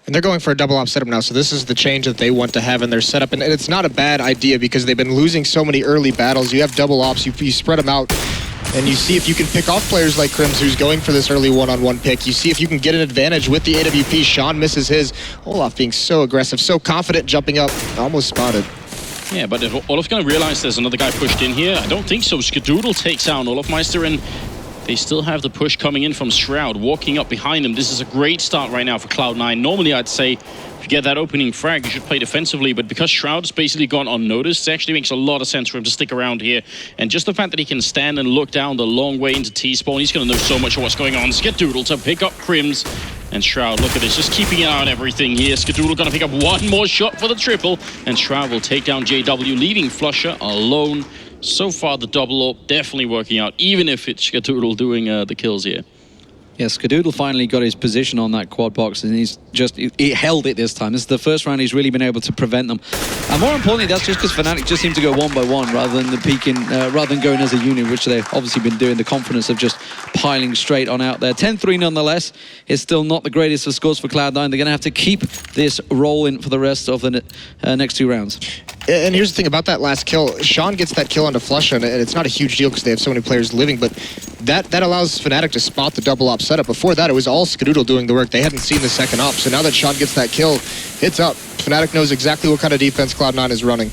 And they're going for a double op setup now, so this is the change that they want to have in their setup. And it's not a bad idea because they've been losing so many early battles. You have double ops, you spread them out, and you see if you can pick off players like Crims, who's going for this early one-on-one pick. You see if you can get an advantage with the AWP. Sean misses his. Olaf being so aggressive, so confident, jumping up, almost spotted. Yeah, but if Olaf's going to realize there's another guy pushed in here, I don't think so. Skadoodle takes down Olafmeister, and they still have the push coming in from Shroud, walking up behind them. This is a great start right now for Cloud9. Normally, I'd say if you get that opening frag, you should play defensively, but because Shroud's basically gone unnoticed, it actually makes a lot of sense for him to stick around here. And just the fact that he can stand and look down the long way into T-Spawn, he's going to know so much of what's going on. Skadoodle to pick up Crims. And Shroud, look at this, just keeping an eye on everything here. Skadoodle going to pick up one more shot for the triple. And Shroud will take down JW, leaving Flusher alone. So far, the double up definitely working out, even if it's Skadoodle doing the kills here. Yeah, Skadoodle finally got his position on that quad box, and he held it this time. This is the first round he's really been able to prevent them. And more importantly, that's just because Fnatic just seem to go one by one rather than rather than going as a unit, which they've obviously been doing. The confidence of just piling straight on out there. 10-3 nonetheless. It's still not the greatest of scores for Cloud9. They're going to have to keep this rolling for the rest of the next 2 rounds. And here's the thing about that last kill. Sean gets that kill onto Flusha, and it's not a huge deal because they have so many players living, but that allows Fnatic to spot the double op setup. Before that, it was all Skadoodle doing the work. They hadn't seen the second op, so now that Sean gets that kill, it's up. Fnatic knows exactly what kind of defense Cloud9 is running.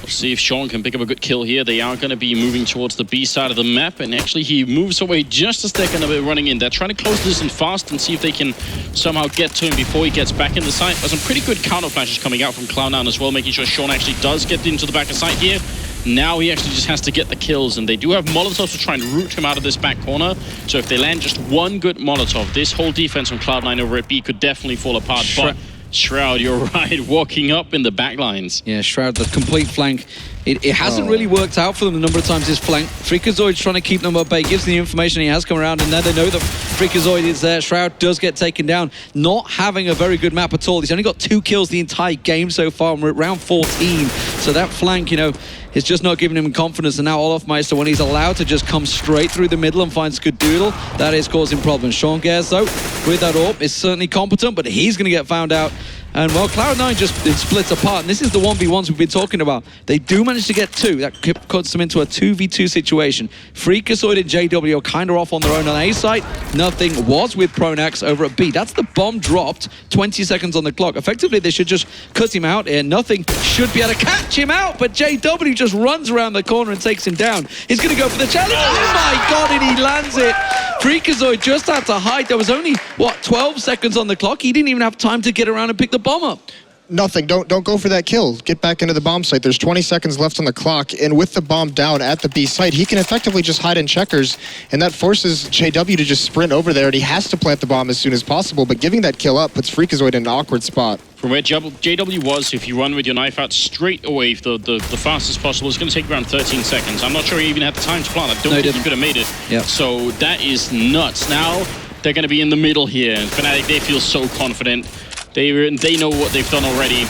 We'll see if Sean can pick up a good kill here. They are going to be moving towards the B side of the map, and actually he moves away just as they're going to be running in. They're trying to close this in fast and see if they can somehow get to him before he gets back in the site. There's some pretty good counter flashes coming out from Cloud9 as well, making sure Sean actually does get into the back of site here. Now he actually just has to get the kills, and they do have Molotovs to try and root him out of this back corner. So if they land just one good Molotov, this whole defense from Cloud9 over at B could definitely fall apart. But Shroud, you're right, walking up in the back lines. Yeah, Shroud, the complete flank. It hasn't really worked out for them the number of times this flank. Freakazoid's trying to keep them at bay, gives them the information he has come around, and now they know that Freakazoid is there. Shroud does get taken down. Not having a very good map at all. He's only got 2 kills the entire game so far, and we're at round 14. So that flank, you know, is just not giving him confidence. And now Olafmeister, when he's allowed to just come straight through the middle and find Skadoodle, that is causing problems. Sean Gares, though, with that AWP, is certainly competent, but he's going to get found out. And, well, Cloud9 just splits apart. And this is the 1v1s we've been talking about. They do manage to get 2. That cuts them into a 2v2 situation. Freakazoid and JW are kind of off on their own on A site. Nothing was with Pronax over at B. That's the bomb dropped. 20 seconds on the clock. Effectively, they should just cut him out, and nothing should be able to catch him out. But JW just runs around the corner and takes him down. He's going to go for the challenge. Oh, my God, and he lands it. Freakazoid just had to hide. There was only, 12 seconds on the clock. He didn't even have time to get around and pick the bomb up. Nothing. Don't go for that kill. Get back into the bomb site. There's 20 seconds left on the clock, and with the bomb down at the B site, he can effectively just hide in checkers, and that forces JW to just sprint over there, and he has to plant the bomb as soon as possible, but giving that kill up puts Freakazoid in an awkward spot. From where JW was, if you run with your knife out straight away, the fastest possible, it's going to take around 13 seconds. I'm not sure he even had the time to plant. I don't think he could have made it. Yep. So that is nuts. Now they're going to be in the middle here, and Fnatic, they feel so confident. They know what they've done already.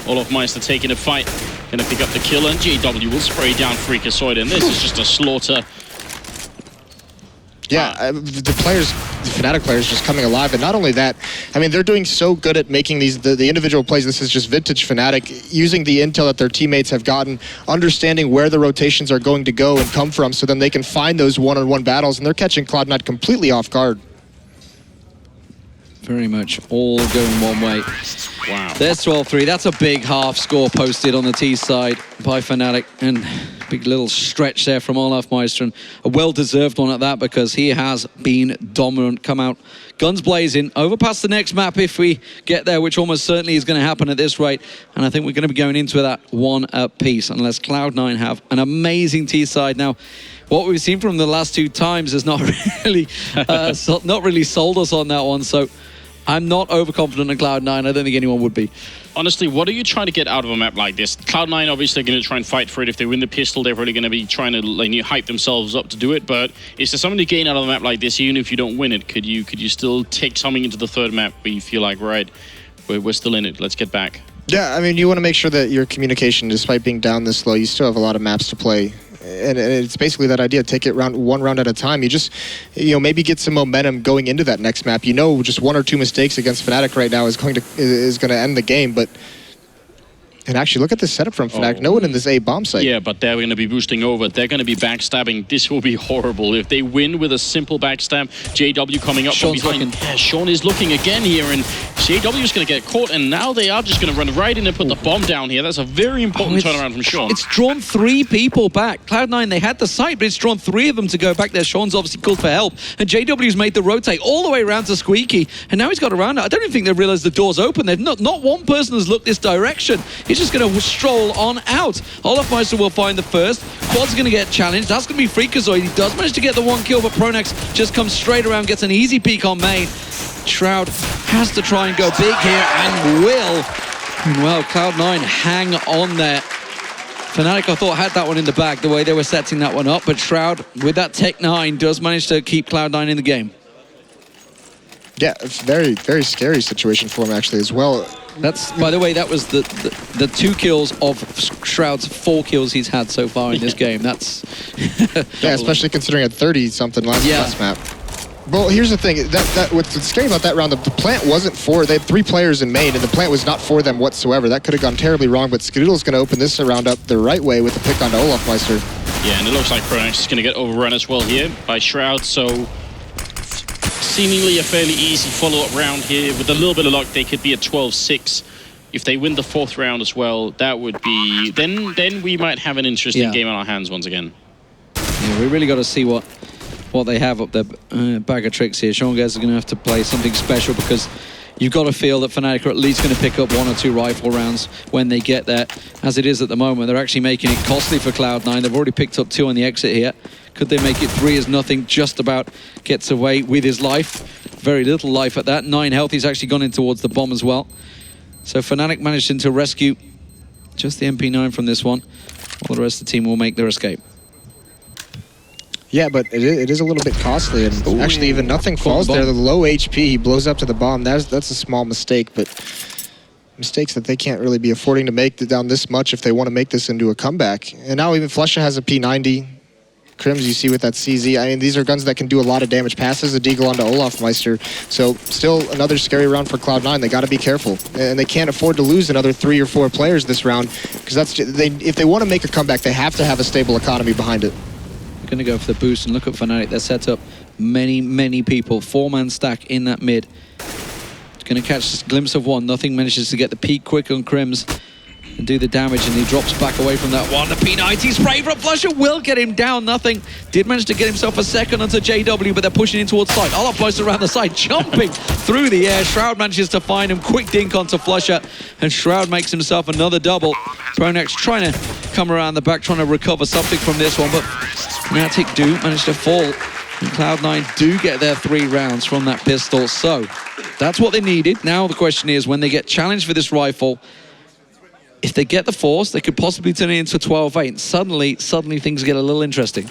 Olafmeister taking a fight, going to pick up the kill, and JW will spray down Freakazoid, and this is just a slaughter. Yeah, the players, the Fnatic players just coming alive. And not only that, I mean, they're doing so good at making these, the individual plays. This is just vintage Fnatic, using the intel that their teammates have gotten, understanding where the rotations are going to go and come from, so then they can find those one-on-one battles, and they're catching Cloud9 completely off guard. Very much all going one way. Wow. There's 12-3. That's a big half score posted on the T side by Fnatic. And big little stretch there from Olaf Meister. And a well-deserved one at that, because he has been dominant. Come out guns blazing. Over past the next map if we get there, which almost certainly is going to happen at this rate. And I think we're going to be going into that one apiece, unless Cloud9 have an amazing T side. Now, what we've seen from the last two times has not really, not really sold us on that one. So I'm not overconfident in Cloud9. I don't think anyone would be. Honestly, what are you trying to get out of a map like this? Cloud9 obviously are going to try and fight for it. If they win the pistol, they're probably going to be trying to like hype themselves up to do it. But is there something to gain out of a map like this, even if you don't win it? Could you still take something into the third map where you feel like, right, we're still in it, let's get back? Yeah, I mean, you want to make sure that your communication, despite being down this low, you still have a lot of maps to play. And it's basically that idea, take it one round at a time. You just, maybe get some momentum going into that next map. Just one or two mistakes against Fnatic right now is going to end the game, but... And actually, look at this setup from Fnatic. No one in this A bomb site. Yeah, but they're going to be boosting over. They're going to be backstabbing. This will be horrible. If they win with a simple backstab, JW coming up from behind. Yeah, Sean is looking again here, and JW is going to get caught, and now they are just going to run right in and put the bomb down here. That's a very important turnaround from Sean. It's drawn 3 people back. Cloud9, they had the site, but it's drawn 3 of them to go back there. Sean's obviously called for help, and JW's made the rotate all the way around to Squeaky, and now he's got around it. I don't even think they realized the door's open. They've not one person has looked this direction. He's just going to stroll on out. Olaf Meister will find the first. Quad's going to get challenged. That's going to be Freakazoid. He does manage to get the 1 kill, but Pronax just comes straight around, gets an easy peek on main. Shroud has to try and go big here, and will. And well, Cloud9 hang on there. Fnatic, I thought, had that one in the bag, the way they were setting that one up, but Shroud, with that Tech 9, does manage to keep Cloud9 in the game. Yeah, it's very, very scary situation for him, actually, as well. That's, by the way, that was the 2 kills of Shroud's 4 kills he's had so far in this game. That's yeah, especially considering at 30-something last map. Well, here's the thing. What's scary about that round, the plant wasn't for... They had 3 players in main, and the plant was not for them whatsoever. That could have gone terribly wrong, but Skadoodle's going to open this round up the right way with the pick onto Olaf Meister. Yeah, and it looks like Pronax is going to get overrun as well here by Shroud, so... Seemingly a fairly easy follow-up round here. With a little bit of luck, they could be at 12-6. If they win the 4th round as well, that would be... Then we might have an interesting game on our hands once again. Yeah, we really got to see what they have up their bag of tricks here. Sean Gez is going to have to play something special, because you've got to feel that Fnatic are at least going to pick up 1 or 2 rifle rounds when they get there. As it is at the moment, they're actually making it costly for Cloud9. They've already picked up 2 on the exit here. Could they make it 3 as nothing just about gets away with his life? Very little life at that. 9 health. He's actually gone in towards the bomb as well. So Fnatic managed to rescue just the MP9 from this one. All the rest of the team will make their escape. Yeah, but it is a little bit costly, and actually even nothing falls there. The low HP, he blows up to the bomb. That's a small mistake, but mistakes that they can't really be affording to make down this much if they want to make this into a comeback. And now even Flusha has a P90. Crims, you see with that CZ. I mean, these are guns that can do a lot of damage. Passes the Deagle onto Olaf Meister. So still another scary round for Cloud9. They got to be careful. And they can't afford to lose another 3 or 4 players this round, because if they want to make a comeback, they have to have a stable economy behind it. They're going to go for the boost, and look at Fnatic. They're set up many people. 4-man stack in that mid. Going to catch a glimpse of one. Nothing manages to get the peak quick on Crims and do the damage, and he drops back away from that one. The P90 spray from Flusha will get him down. Nothing. Did manage to get himself a second onto JW, but they're pushing in towards side. Olaf Meister around the side, jumping through the air. Shroud manages to find him. Quick dink onto Flusha, and Shroud makes himself another double. Pronax trying to come around the back, trying to recover something from this one, but Fnatic do manage to fall. And Cloud9 do get their 3 rounds from that pistol, so that's what they needed. Now the question is, when they get challenged for this rifle, if they get the force, they could possibly turn it into 12-8. Suddenly things get a little interesting.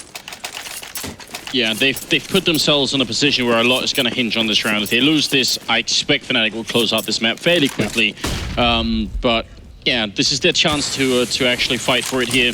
Yeah, they've put themselves in a position where a lot is going to hinge on this round. If they lose this, I expect Fnatic will close out this map fairly quickly. But yeah, this is their chance to actually fight for it here.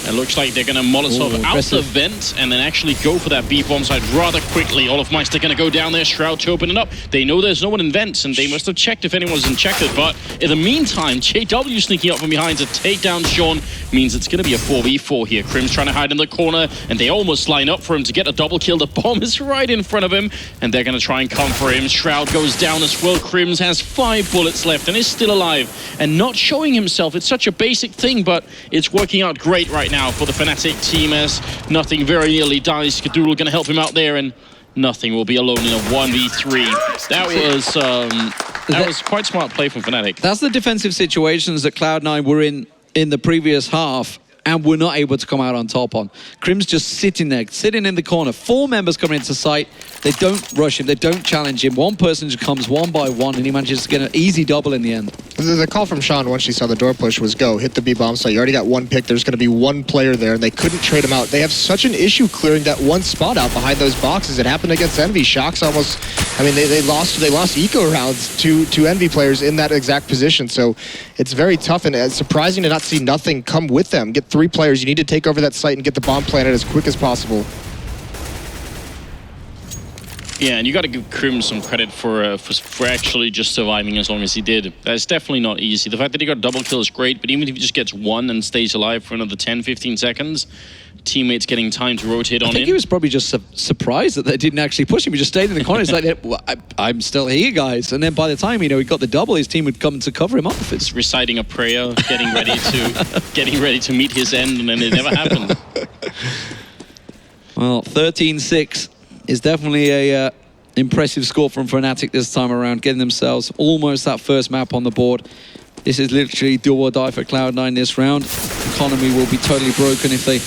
It looks like they're going to Molotov out the vent and then actually go for that B-bomb side rather quickly. Olofmeister going to go down there, Shroud to open it up. They know there's no one in vents, and they must have checked if anyone was in checked. But in the meantime, JW sneaking up from behind to take down Sean means it's going to be a 4v4 here. Crim's trying to hide in the corner, and they almost line up for him to get a double kill. The bomb is right in front of him, and they're going to try and come for him. Shroud goes down as well. Crims has 5 bullets left and is still alive and not showing himself. It's such a basic thing, but it's working out great right now for the Fnatic team as nothing very nearly dies. Skadoodle going to help him out there, and nothing will be alone in a 1v3. That was quite smart play from Fnatic. That's the defensive situations that Cloud9 were in the previous half and were not able to come out on top on. Crim's just sitting there, sitting in the corner. 4 members coming into sight. They don't rush him, they don't challenge him. One person just comes one by one, and he manages to get an easy double in the end. The call from Sean once she saw the door push was go, hit the B-bomb site. You already got 1 pick, there's going to be 1 player there, and they couldn't trade him out. They have such an issue clearing that 1 spot out behind those boxes. It happened against Envy. Shox almost, I mean, they lost eco rounds to Envy players in that exact position, so it's very tough, and it's surprising to not see nothing come with them. Get 3 players, you need to take over that site and get the bomb planted as quick as possible. Yeah, and you got to give Crim some credit for actually just surviving as long as he did. That's definitely not easy. The fact that he got a double kill is great, but even if he just gets 1 and stays alive for another 10-15 seconds, teammates getting time to rotate on in. I think he was probably just surprised that they didn't actually push him. He just stayed in the corner. He's like, well, I'm still here, guys. And then by the time he got the double, his team would come to cover him up. It's reciting a prayer, getting ready to meet his end, and then it never happened. Well, 13-6 is definitely a impressive score from Fnatic this time around, getting themselves almost that first map on the board. This is literally do or die for Cloud9 this round. Economy will be totally broken if they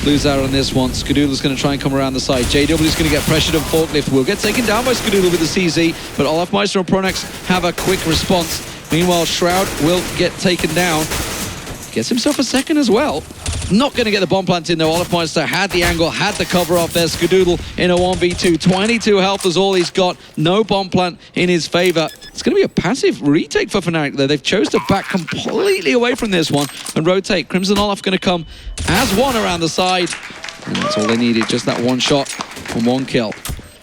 lose out on this one. Skadoodle's going to try and come around the side. JW is going to get pressured on Forklift. Will get taken down by Skadoodle with the CZ, but Olofmeister and Pronax have a quick response. Meanwhile, Shroud will get taken down. Gets himself a second as well. Not going to get the bomb plant in though. Olofmeister had the angle, had the cover off there. Skadoodle in a 1v2. 22 health is all he's got. No bomb plant in his favor. It's going to be a passive retake for Fnatic though. They've chose to back completely away from this one and rotate. Crimson Olaf going to come as one around the side. And that's all they needed, just that 1 shot and 1 kill.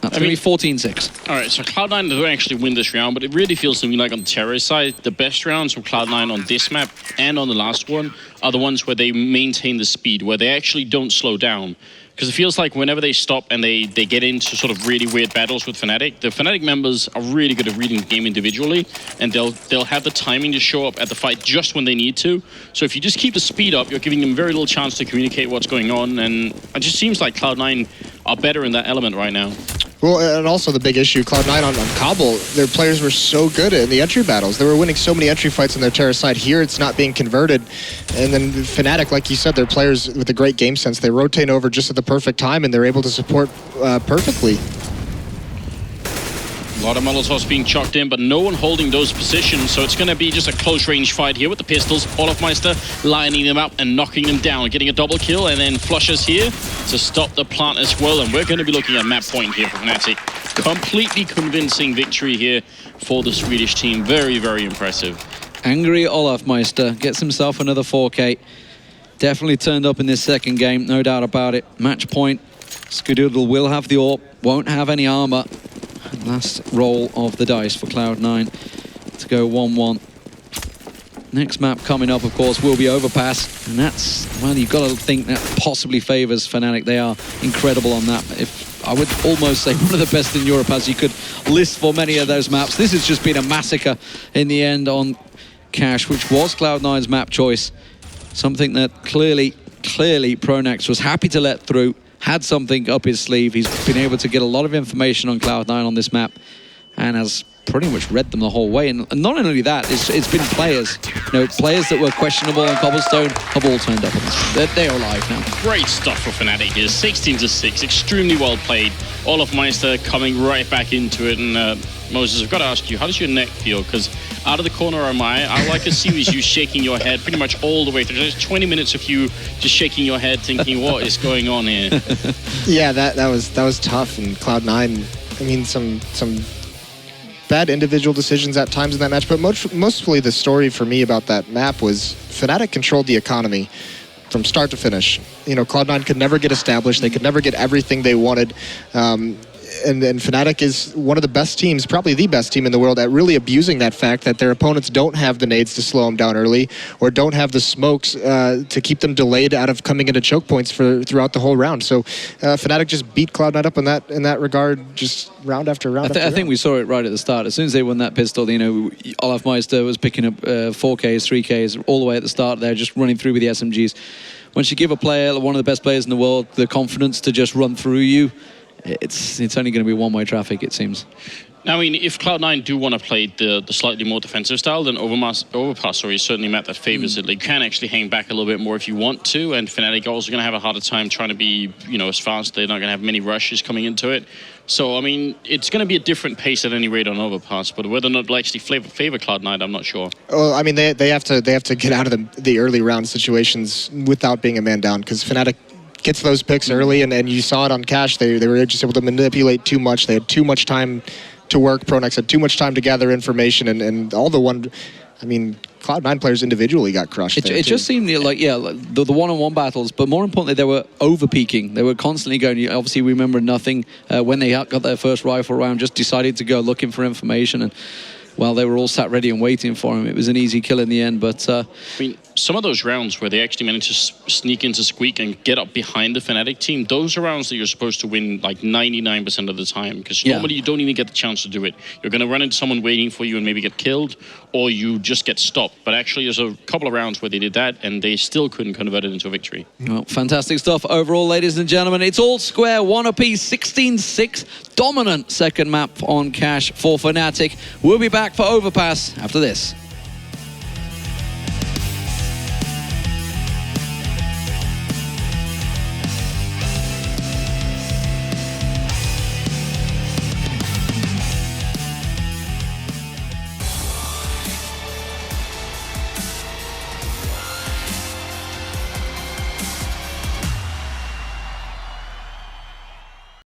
That's going to be 14-6. All right, so Cloud9 don't actually win this round, but it really feels to me like on the terrorist side, the best rounds from Cloud9 on this map and on the last one are the ones where they maintain the speed, where they actually don't slow down. Because it feels like whenever they stop and they get into sort of really weird battles with Fnatic, the Fnatic members are really good at reading the game individually, and they'll have the timing to show up at the fight just when they need to. So if you just keep the speed up, you're giving them very little chance to communicate what's going on, and it just seems like Cloud9 are better in that element right now. Well, and also the big issue, Cloud9 on Cobble, their players were so good in the entry battles. They were winning so many entry fights on their terror side. Here, it's not being converted. And then Fnatic, like you said, they're players with a great game sense. They rotate over just at the perfect time, and they're able to support perfectly. A lot of Molotovs being chucked in, but no one holding those positions, so it's going to be just a close-range fight here with the pistols. Olofmeister lining them up and knocking them down, getting a double kill, and then flushes here to stop the plant as well, and we're going to be looking at map point here for Fnatic. Completely convincing victory here for the Swedish team. Very, very impressive. Angry Olofmeister gets himself another 4K. Definitely turned up in this second game, no doubt about it. Match point. Skadoodle will have the AWP, won't have any armor. Last roll of the dice for Cloud9 to go 1-1. Next map coming up, of course, will be Overpass. And that's, well, you've got to think that possibly favors Fnatic. They are incredible on that. I would almost say one of the best in Europe, as you could list for many of those maps. This has just been a massacre in the end on Cash, which was Cloud9's map choice. Something that clearly Pronax was happy to let through. Had something up his sleeve. He's been able to get a lot of information on Cloud9 on this map and has pretty much read them the whole way. And not only that, it's been players. Players that were questionable on Cobblestone have all turned up. They're alive now. Great stuff for Fnatic here. 16-6, extremely well played. Olofmeister coming right back into it. And Moses, I've got to ask you, how does your neck feel? Because out of the corner of my eye, all I can see is you shaking your head pretty much all the way through. There's 20 minutes of you just shaking your head, thinking, what is going on here? Yeah, that was tough. And Cloud9, I mean, some bad individual decisions at times in that match, but mostly the story for me about that map was Fnatic controlled the economy. from start to finish. You know, Cloud9 could never get established. They could never get everything they wanted. And Fnatic is one of the best teams, probably the best team in the world, at really abusing that fact that their opponents don't have the nades to slow them down early, or don't have the smokes to keep them delayed out of coming into choke points throughout the whole round. So Fnatic just beat Cloud9 up in that regard, just round after round. I think we saw it right at the start. As soon as they won that pistol, you know, Olaf Meister was picking up 4Ks, 3Ks all the way at the start there, just running through with the SMGs. Once you give a player, one of the best players in the world, the confidence to just run through you, it's only going to be one-way traffic, it seems. Now, I mean, if Cloud9 do want to play the slightly more defensive style, then Overpass is certainly a map that favors it. They can actually hang back a little bit more if you want to, and Fnatic are also going to have a harder time trying to be, you know, as fast. They're not going to have many rushes coming into it. So, I mean, it's going to be a different pace at any rate on Overpass, but whether or not they'll actually favor Cloud9, I'm not sure. Well, I mean, they have to get out of the early round situations without being a man down, because Fnatic gets those picks early, and you saw it on Cash. They were just able to manipulate too much. They had too much time to work. Pronex had too much time to gather information, and all the one, I mean, Cloud9 players individually got crushed. It just seemed like, yeah, the one-on-one battles, but more importantly, they were over-peaking. They were constantly going, obviously we remember nothing when they got their first rifle round, just decided to go looking for information, and well, they were all sat ready and waiting for him. It was an easy kill in the end, but... I mean, some of those rounds where they actually managed to sneak into Squeak and get up behind the Fnatic team, those are rounds that you're supposed to win like 99% of the time, because normally you don't even get the chance to do it. You're going to run into someone waiting for you and maybe get killed, or you just get stopped. But actually, there's a couple of rounds where they did that, and they still couldn't convert it into a victory. Well, fantastic stuff overall, ladies and gentlemen. It's all square, one apiece, 16-6, dominant second map on Cash for Fnatic. We'll be back for Overpass after this.